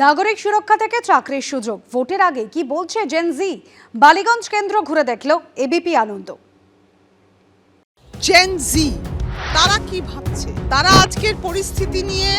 নাগরিক সুরক্ষা থেকে চাকরির সুযোগ, ভোটের আগে কি বলছে জেন জি? বালিগঞ্জ কেন্দ্র ঘুরে দেখল এবিপি আনন্দ। জেন জি তারা কি ভাবছে, তারা আজকের পরিস্থিতি নিয়ে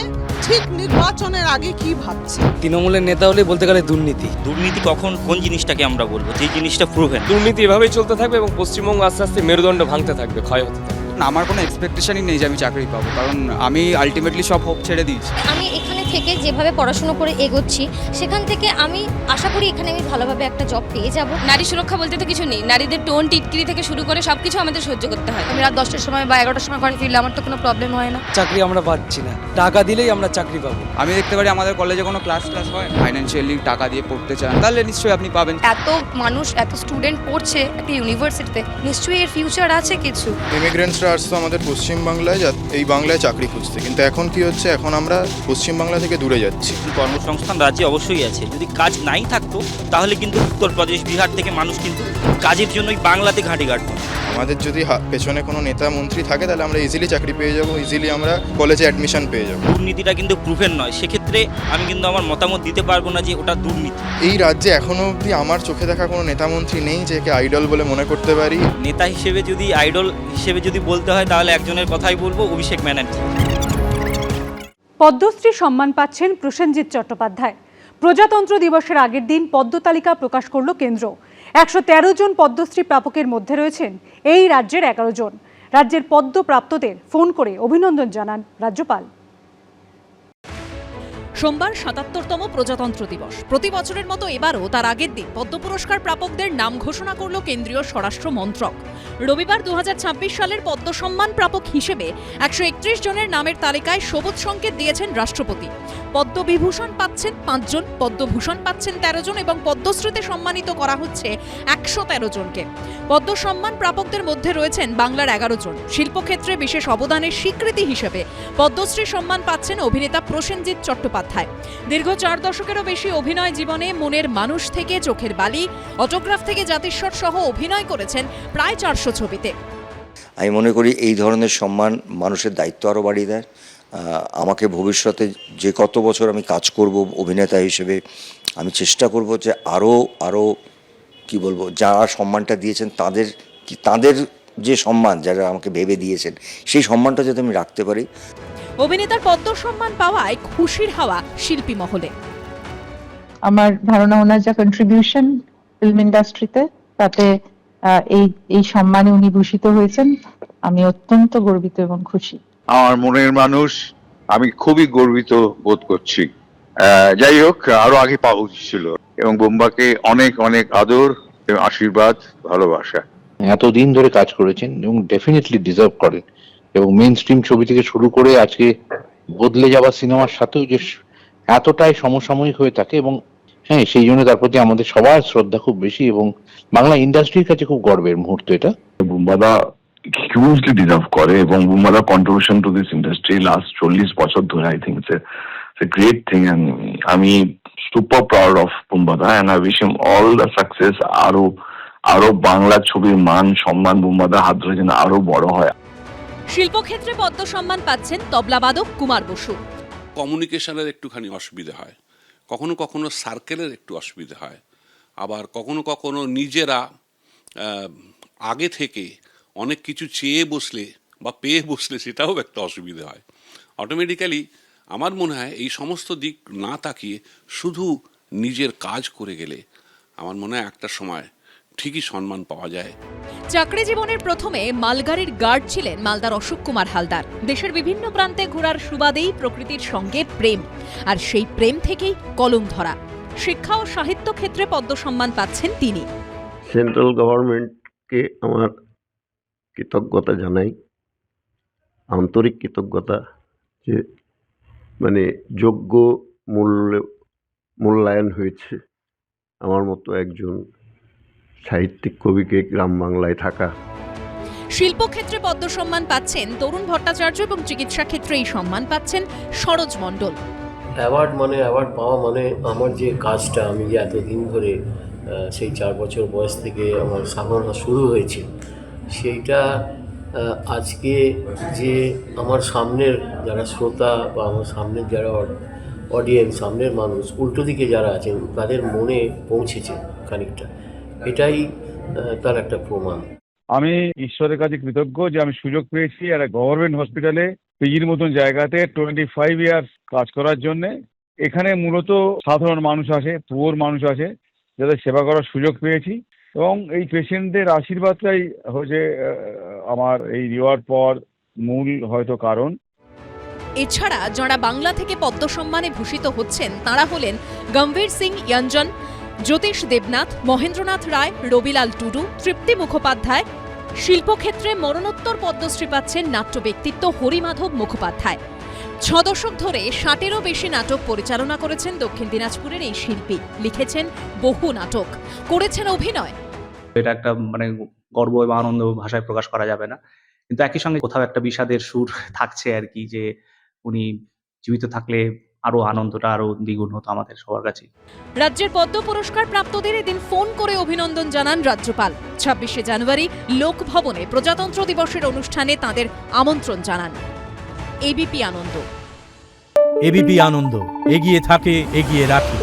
ঠিক নির্বাচনের আগে কি ভাবছে? তৃণমূলের নেতা হলে বলতে গেলে দুর্নীতি। দুর্নীতি কখন কোন জিনিসটাকে আমরা বলবো, যে জিনিসটা প্রুভেন। দুর্নীতি এভাবেই চলতে থাকবে এবং পশ্চিমবঙ্গ আস্তে আস্তে মেরুদণ্ড ভাঙতে থাকবে, ক্ষয় হতে থাকবে। আমার কোনো এক্সপেকটেশনই নেই যে আমি চাকরি পাবো, কারণ আমি আলটিমেটলি সব হোপ ছেড়ে দিয়েছি। আমি এখানে থেকে যেভাবে পড়াশোনা করে এগোচ্ছি, সেখান থেকে আমি আশা করি এখানে আমি ভালোভাবে একটা জব পেয়ে যাব। নারী সুরক্ষা বলতে তো কিছু নেই, নারীদের টোন টিটকিরি থেকে শুরু করে সবকিছু আমাদের সহ্য করতে হয়। আমি রাত 10টার সময় বা 11টার সময় ঘরে ফিরলে আমার তো কোনো প্রবলেম হয় না। চাকরি আমরা পাচ্ছি না, টাকা দিলেই আমরা চাকরি পাবো। আমি দেখতে পারি আমাদের কলেজে কোনো ক্লাস হয়, ফাইন্যান্সিয়ালি টাকা দিয়ে পড়তে চান তাহলে নিশ্চয়ই আপনি পাবেন। এত মানুষ, এত স্টুডেন্ট পড়ছে একটা ইউনিভার্সিটিতে, নিশ্চয়ই এর ফিউচার আছে কিছু। ইমিগ্রেন্টসরা আসতো আমাদের পশ্চিমবাংলায়, এই বাংলায় চাকরি খুঁজতে, কিন্তু এখন কি হচ্ছে, এখন আমরা পশ্চিমবাংলা থেকে দূরে যাচ্ছি। কর্মসংস্থান রাজ্যে অবশ্যই আছে, যদি কাজ নাই থাকতো তাহলে কিন্তু উত্তরপ্রদেশ, বিহার থেকে মানুষ কিন্তু কাজের জন্যই বাংলাতে ঘাঁটি গাড়ত। আমাদের যদি পেছনে কোনো নেতা মন্ত্রী থাকে তাহলে আমরা ইজিলি চাকরি পেয়ে যাবো, ইজিলি আমরা কলেজে অ্যাডমিশন পেয়ে যাবো। দুর্নীতিটা কিন্তু প্রুভেন নয়, সেক্ষেত্রে আমি কিন্তু আমার মতামত দিতে পারবো না যে ওটা দুর্নীতি। এই রাজ্যে এখনো অবধি আমার চোখে দেখা কোনো নেতা মন্ত্রী নেই যে একে আইডল বলে মনে করতে পারি। নেতা হিসেবে যদি আইডল হিসেবে যদি বলতে হয় তাহলে একজনের কথাই বলবো, অভিষেক ব্যানার্জি। পদ্মশ্রী সম্মান পাচ্ছেন প্রসেনজিৎ চট্টোপাধ্যায়। প্রজাতন্ত্র দিবসের আগের দিন পদ্ম তালিকা প্রকাশ করল কেন্দ্র। 113 জন পদ্মশ্রী প্রাপকের মধ্যে রয়েছেন এই রাজ্যের 11 জন। রাজ্যের পদ্ম প্রাপ্তদের ফোন করে অভিনন্দন জানান রাজ্যপাল। সোমবার ৭৭তম প্রজাতন্ত্র দিবস। প্রতি বছরের মতো এবারও তার আগের দিন পদ্ম পুরস্কার প্রাপকদের নাম ঘোষণা করল কেন্দ্রীয় স্বরাষ্ট্র মন্ত্রক। রবিবার 2026 সালের পদ্ম সম্মান প্রাপক হিসেবে 131 জনের নামের তালিকায় সবুজ সংকেত দিয়েছেন রাষ্ট্রপতি। পদ্মবিভূষণ পাচ্ছেন 5 জন, পদ্মভূষণ পাচ্ছেন 13 জন এবং পদ্মশ্রীতে সম্মানিত করা হচ্ছে 113 জনকে। পদ্ম সম্মান প্রাপকদের মধ্যে রয়েছেন বাংলার 11 জন। শিল্পক্ষেত্রে বিশেষ অবদানের স্বীকৃতি হিসেবে পদ্মশ্রী সম্মান পাচ্ছেন অভিনেতা প্রসেনজিৎ চট্টোপাধ্যায়। দীর্ঘ 4 দশকেরও বেশি অভিনয় জীবনে মনের মানুষ থেকে চোখের বালি, অটোগ্রাফ থেকে জাতিস্বর সহ অভিনয় করেছেন প্রায় 400 ছবিতে। আমি মনে করি এই ধরনের সম্মান মানুষের দায়িত্ব আরও বাড়িয়ে দেয়। আমাকে ভবিষ্যতে যে কত বছর আমি কাজ করব অভিনেতা হিসেবে, আমি চেষ্টা করব যে আরও কি বলবো, যারা সম্মানটা দিয়েছেন তাদের যে সম্মান যারা আমাকে ভেবে দিয়েছেন, সেই সম্মানটা যাতে আমি রাখতে পারি। অভিনেতার পদ্ম সম্মান পাওয়ায় খুশির হাওয়া শিল্পী মহলে। আমার ধারণা ওনার যা কন্ট্রিবিউশন ফিল্ম ইন্ডাস্ট্রিতে, তাতে এই সম্মানে উনি ভূষিত হয়েছেন। আমি অত্যন্ত গর্বিত এবং খুশি। আমার মনের মানুষ, আমি খুবই গর্বিত বোধ করছি। যাই হোক, আরো আগে পাওয়া উচিত ছিল এবং বোম্বাকে অনেক অনেক আদর এবং আশীর্বাদ, ভালোবাসা। এতদিন ধরে কাজ করেছেন এবং ডেফিনেটলি ডিজার্ভ করেন, এবং মেইন স্ট্রিম ছবি থেকে শুরু করে আজকে বদলে যাওয়া সিনেমার সাথেও যে এতটাই সমসাময়িক হয়ে থাকে, এবং হ্যাঁ, সেই জন্য তার প্রতি আমাদের সবার শ্রদ্ধা খুব বেশি এবং বাংলা ইন্ডাস্ট্রির কাছে খুব গর্বের মুহূর্ত এটা। বুম্বাদা হিউজলি ডিজার্ভ করে এবং বুম্বাদা contribution to this industry last 40 বছর ধরে, I think it's a great thing, and আমি সুপার প্রাউড অফ বুম্বাদা and I wish him all the success. আরো বাংলা ছবির মান সম্মান বুম্বাদা হাত ধরে যেন আরো বড় হয়। শিল্পক্ষেত্রে পদ্ম সম্মান পাচ্ছেন তবলাবাদক কুমার বসু। কমিউনিকেশনের একটুখানি অসুবিধা হয়, কখনো কখনো সার্কেলের একটু অসুবিধা হয়, আবার কখনো কখনো নিজেরা আগে থেকে অনেক কিছু চেয়ে বসলে বা পেয়ে বসলে সেটাও একটা অসুবিধা হয়। অটোমেটিক্যালি আমার মনে হয় এই সমস্ত দিক না তাকিয়ে শুধু নিজের কাজ করে গেলে আমার মনে হয় একটা সময় ঠিকই সম্মান পাওয়া যায়। চাকরি জীবনের প্রথমে মালগাড়ির গার্ড ছিলেন মালদার অশোক কুমার হালদার। দেশের বিভিন্ন প্রান্তে ঘোরার সুবাদেই প্রকৃতির সঙ্গে প্রেম, আর সেই প্রেম থেকেই কলম ধরা। শিক্ষা ও সাহিত্য ক্ষেত্রে পদ্ম সম্মান পাচ্ছেন তিনি। সেন্ট্রাল গভর্নমেন্টকে আমার কৃতজ্ঞতা জানাই, আন্তরিক কৃতজ্ঞতা, যে মানে যোগ্য মূল্যায়ন হয়েছে আমার মতো একজন সাহিত্যিক কবিকে গ্রাম বাংলায় থাকা। শিল্পক্ষেত্রে পদ্ম সম্মান পাচ্ছেন তরুণ ভট্টাচার্য এবং চিকিৎসা ক্ষেত্রে এই সম্মান পাচ্ছেন সরোজ মণ্ডল। অ্যাওয়ার্ড পাওয়া মানে আমার যে কাজটা আমি যে এতদিন ধরে সেই 4 বছর বয়স থেকে আমার সাধনা শুরু হয়েছে, সেইটা আজকে যে আমার সামনের যারা শ্রোতা বা আমার সামনের যারা অডিয়েন্স, সামনের মানুষ, উল্টো দিকে যারা আছেন তাদের মনে পৌঁছেছে খানিকটা, এটাই তার একটা প্রমাণ। আমি ঈশ্বরের কাছে কৃতজ্ঞ যে আমি সুযোগ পেয়েছি একটা গভর্নমেন্ট হসপিটালে পিজির মতন জায়গাতে 25 ইয়ার্স কাজ করার জন্য। এখানে মূলত সাধারণ মানুষ আসে, পুয়োর মানুষ আসে, যাদের সেবা করার সুযোগ পেয়েছি এবং এই পেশেন্টদের আশীর্বাদটাই হচ্ছে আমার এই রিওয়ার্ড পাওয়ার মূল হয়তো কারণ। এছাড়া যাঁরা বাংলা থেকে পদ্ম সম্মানে ভূষিত হচ্ছেন তাঁরা হলেন গম্ভীর সিং ইয়াঞ্জন, জ্যোতিষ দেবনাথ, মহেন্দ্রনাথ রায়, রবিলাল টুডু, তৃপ্তি মুখোপাধ্যায়। শিল্পক্ষেত্রে মরণোত্তর পদ্মশ্রী পাচ্ছেন নাট্য ব্যক্তিত্ব হরিমাধব মুখোপাধ্যায়। 6 দশক ধরে 60-এরও বেশি নাটক পরিচালনা করেছেন দক্ষিণ দিনাজপুরের এই শিল্পী। লিখেছেন বহু নাটক, করেছেন অভিনয়। এটা একটা গর্ব এবং আনন্দ ভাষায় প্রকাশ করা যাবে না, কিন্তু একই সঙ্গে কোথাও একটা বিষাদের সুর থাকছে আর কি, যে উনি জীবিত থাকলে আরো আনন্দটা আরো দ্বিগুণ হতো আমাদের সবার কাছে। রাজ্যের পদ্ম পুরস্কার প্রাপ্তদের এদিন ফোন করে অভিনন্দন জানান রাজ্যপাল। 26শে জানুয়ারি লোকভবনে প্রজাতন্ত্র দিবসের অনুষ্ঠানে তাদের আমন্ত্রণ জানান। এবিপি আনন্দ, এগিয়ে থাকে, এগিয়ে রাখে।